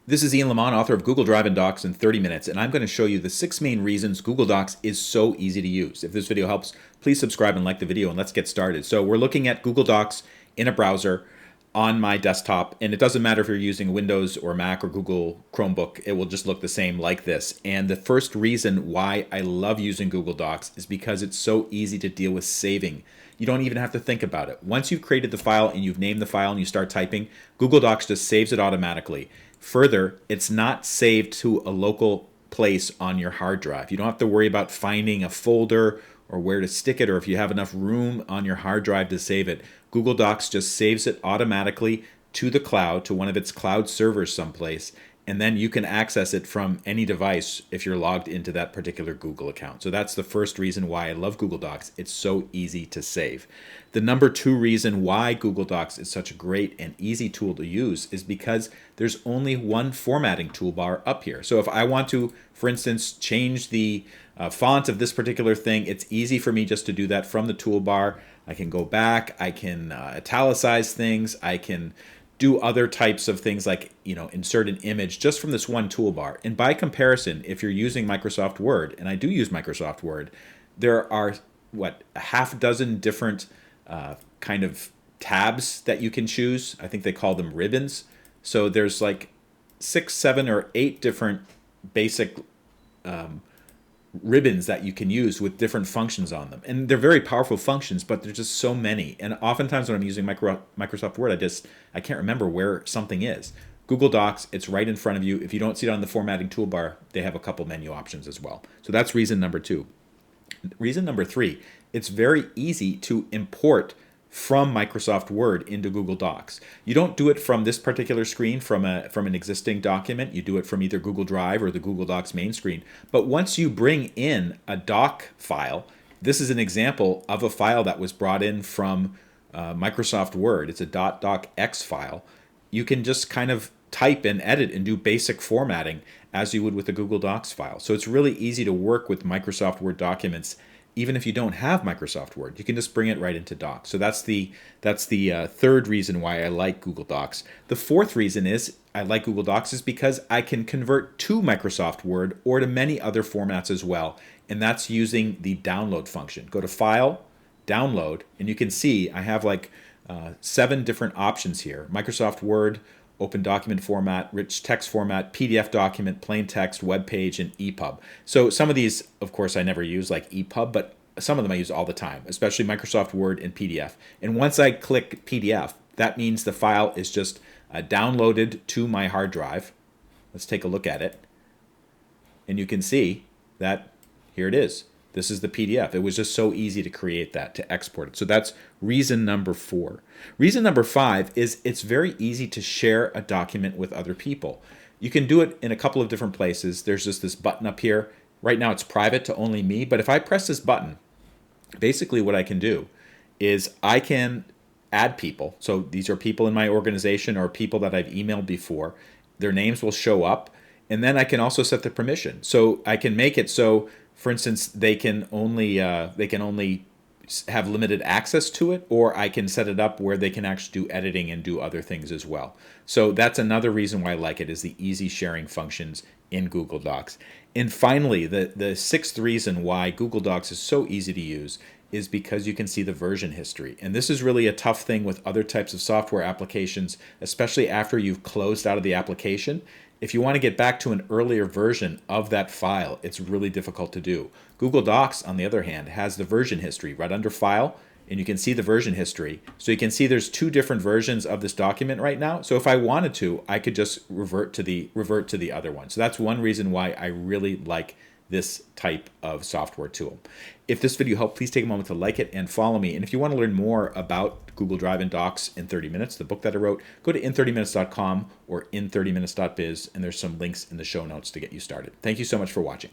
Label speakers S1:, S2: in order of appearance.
S1: This is Ian Lamont, author of Google Drive and Docs in 30 Minutes, and I'm going to show you the 6 main reasons Google Docs is so easy to use. If this video helps, please subscribe and like the video, and let's get started. So we're looking at Google Docs in a browser on my desktop, and it doesn't matter if you're using Windows or Mac or Google Chromebook, it will just look the same like this. And the first reason why I love using Google Docs is because it's so easy to deal with saving. You don't even have to think about it. Once you've created the file and you've named the file and you start typing, Google Docs just saves it automatically. Further, it's not saved to a local place on your hard drive. You don't have to worry about finding a folder or where to stick it, or if you have enough room on your hard drive to save it. Google Docs just saves it automatically to the cloud, to one of its cloud servers someplace, and then you can access it from any device if you're logged into that particular Google account. So that's the first reason why I love Google Docs. It's so easy to save. The number two reason why Google Docs is such a great and easy tool to use is because there's only one formatting toolbar up here. So if I want to, for instance, change the font of this particular thing, it's easy for me just to do that from the toolbar. I can go back, I can italicize things, I can do other types of things like, insert an image just from this one toolbar. And by comparison, if you're using Microsoft Word, and I do use Microsoft Word, there are, a half dozen different kind of tabs that you can choose. I think they call them ribbons. So there's like 6, 7, or 8 different basic ribbons that you can use with different functions on them. And they're very powerful functions, but there's just so many. And oftentimes when I'm using Microsoft Word, I can't remember where something is. Google Docs, it's right in front of you. If you don't see it on the formatting toolbar, they have a couple menu options as well. So that's reason number 2. Reason number 3, it's very easy to import from Microsoft Word into Google Docs. You don't do it from this particular screen from an existing document. You do it from either Google Drive or the Google Docs main screen. But once you bring in a doc file, this is an example of a file that was brought in from Microsoft Word. It's a .docx file. You can just kind of type and edit and do basic formatting as you would with a Google Docs file. So it's really easy to work with Microsoft Word documents. Even if you don't have Microsoft Word, you can just bring it right into Docs. So that's the third reason why I like Google Docs. The fourth reason is I like Google Docs is because I can convert to Microsoft Word or to many other formats as well, and that's using the download function. Go to File, Download, and you can see I have like 7 different options here. Microsoft Word, Open Document Format, Rich Text Format, PDF Document, Plain Text, Web Page, and EPUB. So some of these, of course, I never use, like EPUB, but some of them I use all the time, especially Microsoft Word and PDF. And once I click PDF, that means the file is just downloaded to my hard drive. Let's take a look at it. And you can see that here it is. This is the PDF. It was just so easy to create that, to export it. So that's reason number 4. Reason number 5 is it's very easy to share a document with other people. You can do it in a couple of different places. There's just this button up here. Right now it's private to only me, but if I press this button, basically what I can do is I can add people. So these are people in my organization or people that I've emailed before. Their names will show up, and then I can also set the permission. So I can make it so, for instance, they can only have limited access to it, or I can set it up where they can actually do editing and do other things as well. So that's another reason why I like it, is the easy sharing functions in Google Docs. And finally, the sixth reason why Google Docs is so easy to use is because you can see the version history. And this is really a tough thing with other types of software applications, especially after you've closed out of the application. If you want to get back to an earlier version of that file, it's really difficult to do. Google Docs, on the other hand, has the version history right under File, and you can see the version history. So you can see there's 2 different versions of this document right now. So if I wanted to, I could just revert to the other one. So that's one reason why I really like this type of software tool. If this video helped, please take a moment to like it and follow me. And if you want to learn more about Google Drive and Docs in 30 Minutes, the book that I wrote, go to in30minutes.com or in30minutes.biz, and there's some links in the show notes to get you started. Thank you so much for watching.